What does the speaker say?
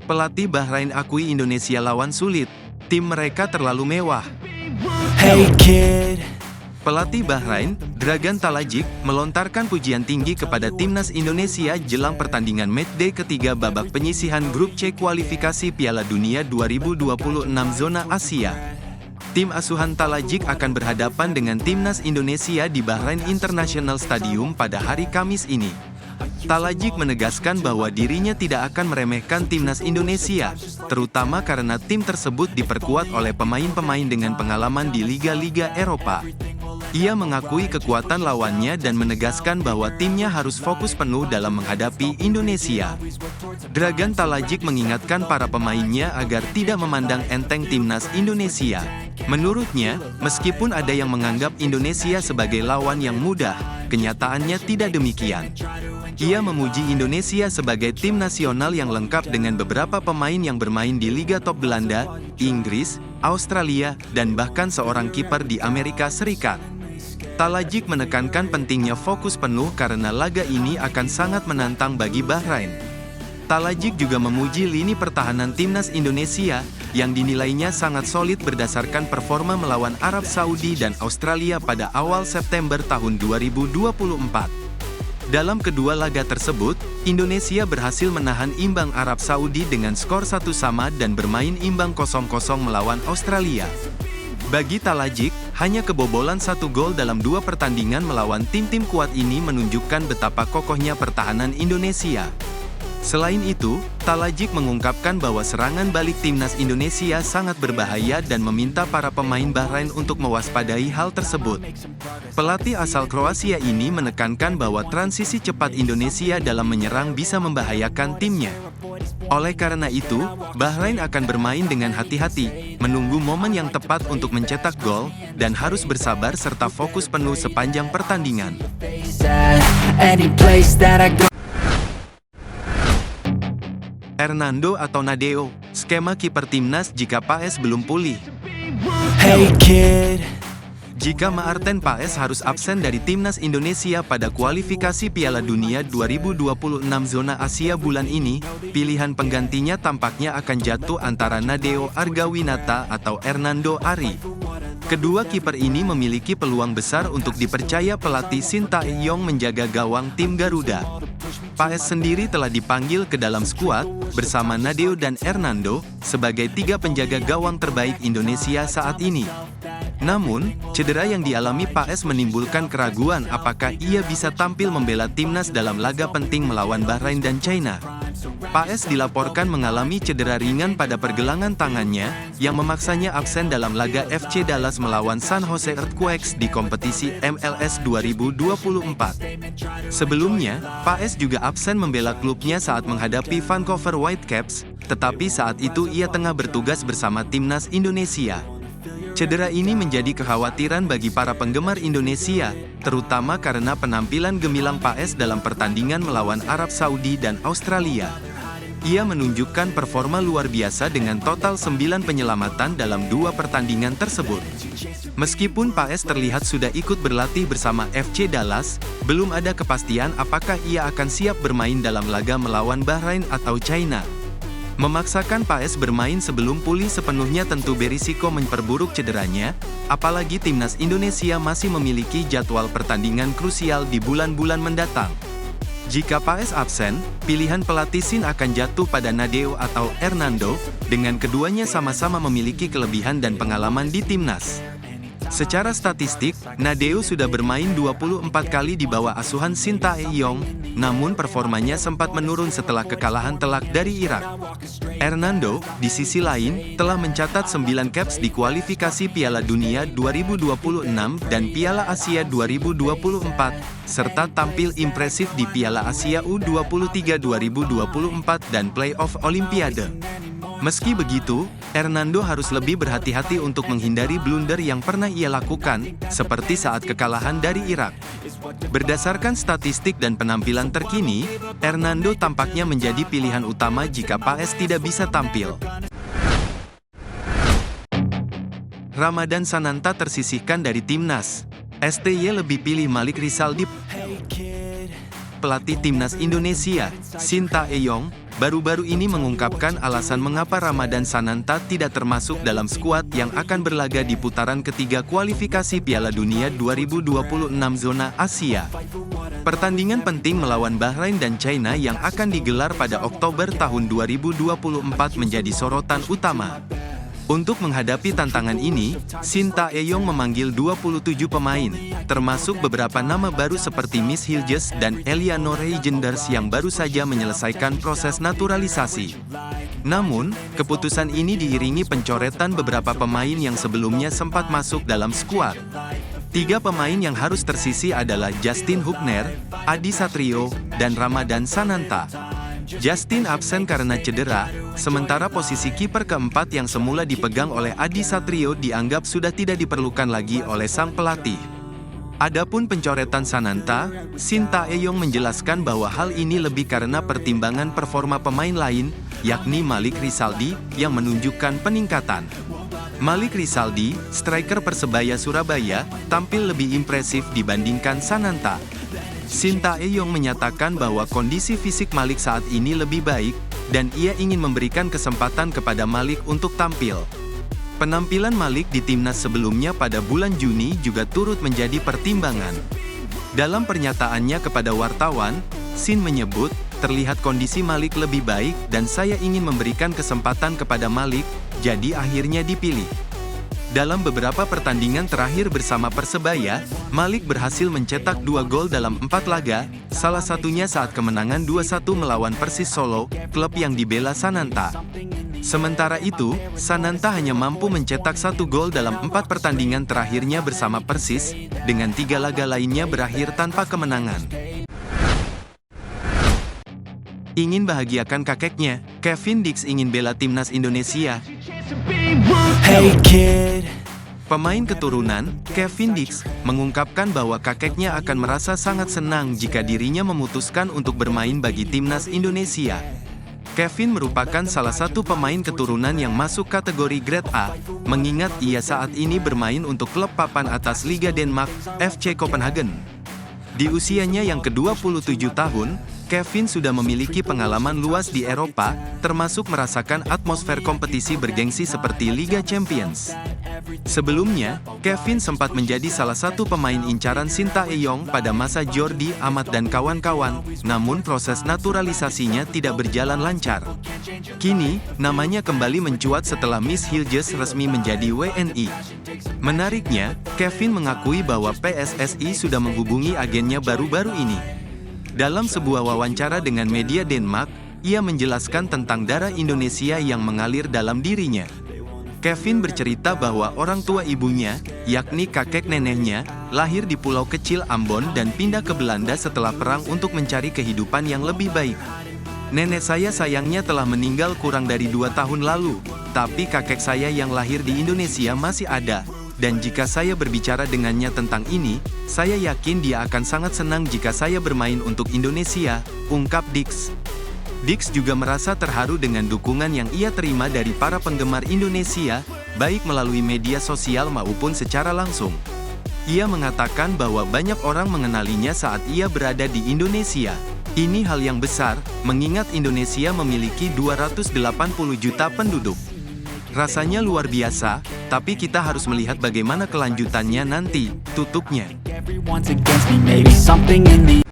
Pelatih Bahrain akui Indonesia lawan sulit. Tim mereka terlalu mewah. Hey kid. Pelatih Bahrain, Dragan Talajik, melontarkan pujian tinggi kepada timnas Indonesia jelang pertandingan matchday ketiga babak penyisihan grup C kualifikasi Piala Dunia 2026 zona Asia. Tim asuhan Talajik akan berhadapan dengan timnas Indonesia di Bahrain International Stadium pada hari Kamis ini. Talajik menegaskan bahwa dirinya tidak akan meremehkan timnas Indonesia, terutama karena tim tersebut diperkuat oleh pemain-pemain dengan pengalaman di liga-liga Eropa. Ia mengakui kekuatan lawannya dan menegaskan bahwa timnya harus fokus penuh dalam menghadapi Indonesia. Dragan Talajik mengingatkan para pemainnya agar tidak memandang enteng timnas Indonesia. Menurutnya, meskipun ada yang menganggap Indonesia sebagai lawan yang mudah, kenyataannya tidak demikian. Ia memuji Indonesia sebagai tim nasional yang lengkap dengan beberapa pemain yang bermain di Liga Top Belanda, Inggris, Australia, dan bahkan seorang kiper di Amerika Serikat. Talajik menekankan pentingnya fokus penuh karena laga ini akan sangat menantang bagi Bahrain. Talajik juga memuji lini pertahanan timnas Indonesia, yang dinilainya sangat solid berdasarkan performa melawan Arab Saudi dan Australia pada awal September tahun 2024. Dalam kedua laga tersebut, Indonesia berhasil menahan imbang Arab Saudi dengan skor 1-1 dan bermain imbang 0-0 melawan Australia. Bagi Talajik, hanya kebobolan 1 gol dalam 2 pertandingan melawan tim-tim kuat ini menunjukkan betapa kokohnya pertahanan Indonesia. Selain itu, Talajik mengungkapkan bahwa serangan balik timnas Indonesia sangat berbahaya dan meminta para pemain Bahrain untuk mewaspadai hal tersebut. Pelatih asal Kroasia ini menekankan bahwa transisi cepat Indonesia dalam menyerang bisa membahayakan timnya. Oleh karena itu, Bahrain akan bermain dengan hati-hati, menunggu momen yang tepat untuk mencetak gol, dan harus bersabar serta fokus penuh sepanjang pertandingan. Hernando atau Nadeo, skema kiper timnas jika Paes belum pulih. Hey kid. Jika Maarten Paes harus absen dari timnas Indonesia pada kualifikasi Piala Dunia 2026 zona Asia bulan ini, pilihan penggantinya tampaknya akan jatuh antara Nadeo Argawinata atau Hernando Ari. Kedua kiper ini memiliki peluang besar untuk dipercaya pelatih Shin Tae-yong menjaga gawang tim Garuda. Paes sendiri telah dipanggil ke dalam skuad, bersama Nadeo dan Hernando, sebagai 3 penjaga gawang terbaik Indonesia saat ini. Namun, cedera yang dialami Paes menimbulkan keraguan apakah ia bisa tampil membela timnas dalam laga penting melawan Bahrain dan China. Paes dilaporkan mengalami cedera ringan pada pergelangan tangannya, yang memaksanya absen dalam laga FC Dallas melawan San Jose Earthquakes di kompetisi MLS 2024. Sebelumnya, Paes juga absen membela klubnya saat menghadapi Vancouver Whitecaps, tetapi saat itu ia tengah bertugas bersama timnas Indonesia. Cedera ini menjadi kekhawatiran bagi para penggemar Indonesia, terutama karena penampilan gemilang Paes dalam pertandingan melawan Arab Saudi dan Australia. Ia menunjukkan performa luar biasa dengan total 9 penyelamatan dalam 2 pertandingan tersebut. Meskipun Paes terlihat sudah ikut berlatih bersama FC Dallas, belum ada kepastian apakah ia akan siap bermain dalam laga melawan Bahrain atau China. Memaksakan Paes bermain sebelum pulih sepenuhnya tentu berisiko memperburuk cederanya, apalagi timnas Indonesia masih memiliki jadwal pertandingan krusial di bulan-bulan mendatang. Jika Paes absen, pilihan pelatih Shin akan jatuh pada Nadeo atau Hernando, dengan keduanya sama-sama memiliki kelebihan dan pengalaman di timnas. Secara statistik, Nadeo sudah bermain 24 kali di bawah asuhan Shin Tae-yong, namun performanya sempat menurun setelah kekalahan telak dari Irak. Hernando, di sisi lain, telah mencatat 9 caps di kualifikasi Piala Dunia 2026 dan Piala Asia 2024, serta tampil impresif di Piala Asia U23 2024 dan playoff Olimpiade. Meski begitu, Hernando harus lebih berhati-hati untuk menghindari blunder yang pernah ia lakukan, seperti saat kekalahan dari Irak. Berdasarkan statistik dan penampilan terkini, Hernando tampaknya menjadi pilihan utama jika Paes tidak bisa tampil. Ramadan Sananta tersisihkan dari timnas. STY lebih pilih Malik Rizaldi. Pelatih timnas Indonesia, Shin Tae-yong, baru-baru ini mengungkapkan alasan mengapa Ramadan Sananta tidak termasuk dalam skuad yang akan berlaga di putaran ketiga kualifikasi Piala Dunia 2026 zona Asia. Pertandingan penting melawan Bahrain dan China yang akan digelar pada Oktober tahun 2024 menjadi sorotan utama. Untuk menghadapi tantangan ini, Shin Tae-yong memanggil 27 pemain, termasuk beberapa nama baru seperti Miss Hilges dan Eleanor Heigenders yang baru saja menyelesaikan proses naturalisasi. Namun, keputusan ini diiringi pencoretan beberapa pemain yang sebelumnya sempat masuk dalam skuad. 3 pemain yang harus tersisih adalah Justin Hubner, Adi Satrio, dan Ramadan Sananta. Justin absen karena cedera, sementara posisi kiper keempat yang semula dipegang oleh Adi Satrio dianggap sudah tidak diperlukan lagi oleh sang pelatih. Adapun pencoretan Sananta, Shin Tae-yong menjelaskan bahwa hal ini lebih karena pertimbangan performa pemain lain, yakni Malik Rizaldi, yang menunjukkan peningkatan. Malik Rizaldi, striker Persebaya Surabaya, tampil lebih impresif dibandingkan Sananta. Shin Tae-yong menyatakan bahwa kondisi fisik Malik saat ini lebih baik, dan ia ingin memberikan kesempatan kepada Malik untuk tampil. Penampilan Malik di timnas sebelumnya pada bulan Juni juga turut menjadi pertimbangan. Dalam pernyataannya kepada wartawan, Shin menyebut, terlihat kondisi Malik lebih baik dan saya ingin memberikan kesempatan kepada Malik, jadi akhirnya dipilih. Dalam beberapa pertandingan terakhir bersama Persebaya, Malik berhasil mencetak 2 gol dalam 4 laga, salah satunya saat kemenangan 2-1 melawan Persis Solo, klub yang dibela Sananta. Sementara itu, Sananta hanya mampu mencetak 1 gol dalam 4 pertandingan terakhirnya bersama Persis, dengan 3 laga lainnya berakhir tanpa kemenangan. Ingin bahagiakan kakeknya, Kevin Dix ingin bela timnas Indonesia. Hey kid. Pemain keturunan, Kevin Dix, mengungkapkan bahwa kakeknya akan merasa sangat senang jika dirinya memutuskan untuk bermain bagi timnas Indonesia. Kevin merupakan salah satu pemain keturunan yang masuk kategori Grade A, mengingat ia saat ini bermain untuk klub papan atas Liga Denmark, FC Copenhagen. Di usianya yang ke-27 tahun, Kevin sudah memiliki pengalaman luas di Eropa, termasuk merasakan atmosfer kompetisi bergengsi seperti Liga Champions. Sebelumnya, Kevin sempat menjadi salah satu pemain incaran Shin Tae-yong pada masa Jordi Amat dan kawan-kawan, namun proses naturalisasinya tidak berjalan lancar. Kini, namanya kembali mencuat setelah Miss Hilges resmi menjadi WNI. Menariknya, Kevin mengakui bahwa PSSI sudah menghubungi agennya baru-baru ini. Dalam sebuah wawancara dengan media Denmark, ia menjelaskan tentang darah Indonesia yang mengalir dalam dirinya. Kevin bercerita bahwa orang tua ibunya, yakni kakek neneknya, lahir di pulau kecil Ambon dan pindah ke Belanda setelah perang untuk mencari kehidupan yang lebih baik. Nenek saya sayangnya telah meninggal kurang dari 2 tahun lalu, tapi kakek saya yang lahir di Indonesia masih ada. Dan jika saya berbicara dengannya tentang ini, saya yakin dia akan sangat senang jika saya bermain untuk Indonesia, ungkap Dix. Dix juga merasa terharu dengan dukungan yang ia terima dari para penggemar Indonesia, baik melalui media sosial maupun secara langsung. Ia mengatakan bahwa banyak orang mengenalinya saat ia berada di Indonesia. Ini hal yang besar, mengingat Indonesia memiliki 280 juta penduduk. Rasanya luar biasa, tapi kita harus melihat bagaimana kelanjutannya nanti, tutupnya.